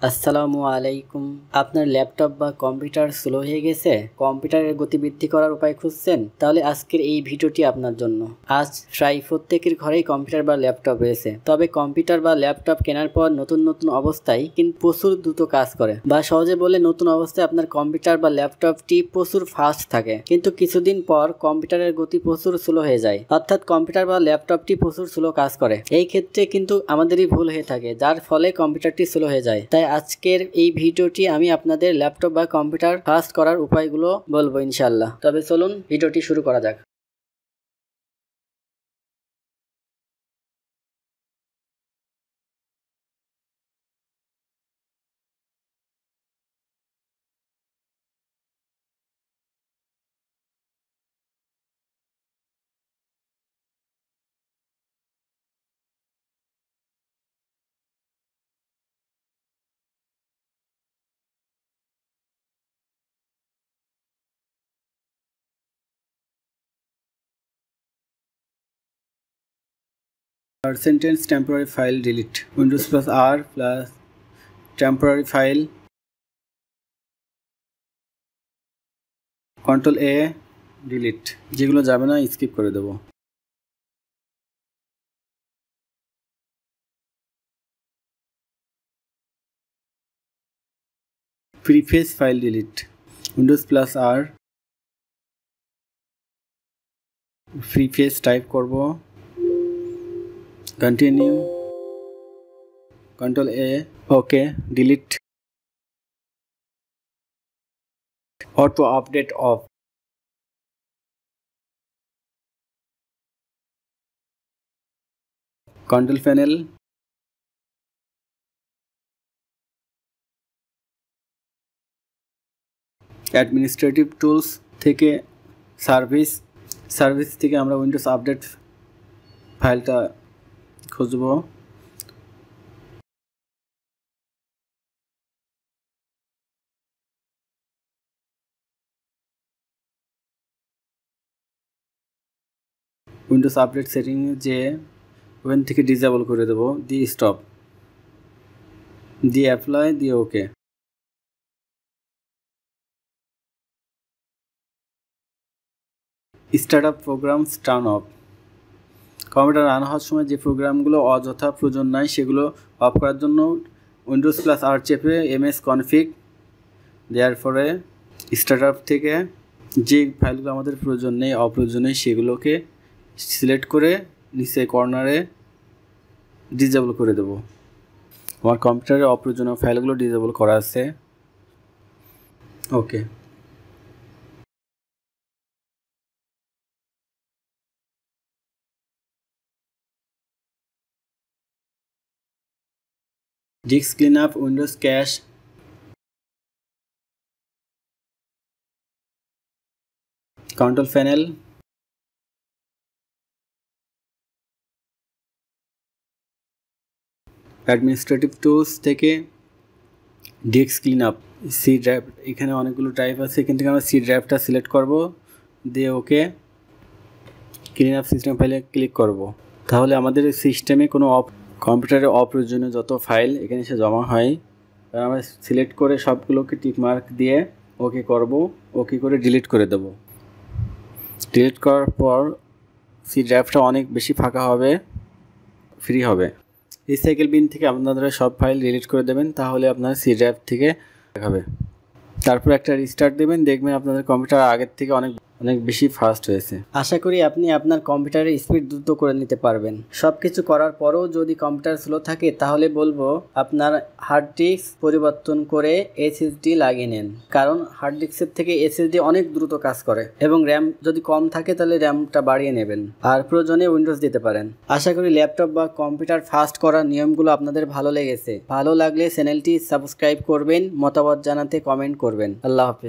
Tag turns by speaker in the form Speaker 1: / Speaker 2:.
Speaker 1: আসসালামু আলাইকুম। আপনার ল্যাপটপ বা কম্পিউটার স্লো হয়ে গেছে, কম্পিউটারের গতি বৃদ্ধি করার উপায় খুঁজছেন? তাহলে আজকের এই ভিডিওটি আপনার জন্য। আজ প্রায় প্রত্যেকের ঘরেই কম্পিউটার বা ল্যাপটপ রয়েছে, তবে কম্পিউটার বা ল্যাপটপ কেনার পর নতুন নতুন অবস্থায় কিন্তু প্রচুর দ্রুত কাজ করে, বা সহজে বলে নতুন অবস্থায় আপনার কম্পিউটার বা ল্যাপটপটি প্রচুর ফাস্ট থাকে, কিন্তু কিছুদিন পর কম্পিউটারের গতি প্রচুর স্লো হয়ে যায়, অর্থাৎ কম্পিউটার বা ল্যাপটপটি প্রচুর স্লো কাজ করে। এই ক্ষেত্রে কিন্তু আমাদেরই ভুল হয়ে থাকে, যার ফলে কম্পিউটারটি স্লো হয়ে যায়। তাই আজকের এই ভিডিওটি আমি আপনাদের ল্যাপটপ বা কম্পিউটার ফাস্ট করার উপায়গুলো বলবো ইনশাআল্লাহ। তবে চলুন ভিডিওটি শুরু করা যাক।
Speaker 2: Sentence temporary file delete. Windows plus R plus temporary file. Control A delete. যেগুলো যাবে না স্কিপ করে দেব। Preface file delete. Windows plus R. Preface type করব। Continue. Control A. Okay. Delete. Auto update off. Control panel. Administrative tools থেকে service থেকে আমরা Windows update ফাইলটা খুঁজব। Windows update setting যে ওখান থেকে ডিসেবল করে দেব, দিয়ে স্টপ, দিয়ে অ্যাপ্লাই, দিয়ে okay. Start up programs turn off. Computer run হওয়ার সময় যে প্রোগ্রামগুলো অযথা প্রয়োজন নাই সেগুলো অফ করার জন্য উইন্ডোজ প্লাস আর চেপে এমএস কনফিগ দেওয়ার পরে স্টার্ট আপ থেকে যে ফাইলগুলো আমাদের প্রয়োজন নেই, অপ্রয়োজনীয়, সেগুলোকে সিলেক্ট করে নিচে কর্নারে ডিসেবল করে দেব। আমার কম্পিউটারে অপ্রয়োজনীয় ফাইলগুলো ডিসেবল করা আছে। ওকে। Disk cleanup, Windows cache, control panel, administrative tools থেকে disk cleanup, C drive, এখানে অনেকগুলো টাইপ আছে, এখান থেকে আমরা C ড্রাইভটা সিলেক্ট করব, দিয়ে ওকে। ক্লিনআপ সিস্টেম ফাইলে ক্লিক করব। তাহলে আমাদের সিস্টেমে কোনো কম্পিউটারে অপ্রয়োজনীয় যত ফাইল এখানে এসে জমা হয়, আমরা সিলেক্ট করে সবগুলোকে টিক মার্ক দিয়ে ওকে করব। ওকে করে ডিলিট করে দেব। ডিলিট করার পর সি ড্রাইভটা অনেক বেশি ফাঁকা হবে, ফ্রি হবে। রিসাইকেল বিন থেকে আপনারা সব ফাইল ডিলিট করে দেবেন, তাহলে আপনার সি ড্রাইভ থেকে দেখাবে। তারপর একটা রিস্টার্ট দেবেন, দেখবেন আপনাদের কম্পিউটার আগের থেকে অনেক বেশি ফাস্ট হয়েছে।
Speaker 1: আশা করি আপনি আপনার কম্পিউটারের স্পিড দ্রুত করে নিতে পারবেন। সবকিছু করার পরেও যদি কম্পিউটার স্লো থাকে, তাহলে বলবো আপনার হার্ড ডিস্ক পরিবর্তন করে এসএসডি লাগিয়ে নেন, কারণ হার্ড ডিস্কের থেকে এসএসডি অনেক দ্রুত কাজ করে, এবং র্যাম যদি কম থাকে তাহলে র্যামটা বাড়িয়ে নেবেন, আর প্রয়োজনে উইন্ডোজ দিতে পারেন। আশা করি ল্যাপটপ বা কম্পিউটার ফাস্ট করার নিয়মগুলো আপনাদের ভালো লেগেছে। ভালো লাগলে চ্যানেলটি সাবস্ক্রাইব করবেন, মতামত জানাতে কমেন্ট করবেন। আল্লাহ হাফেজ।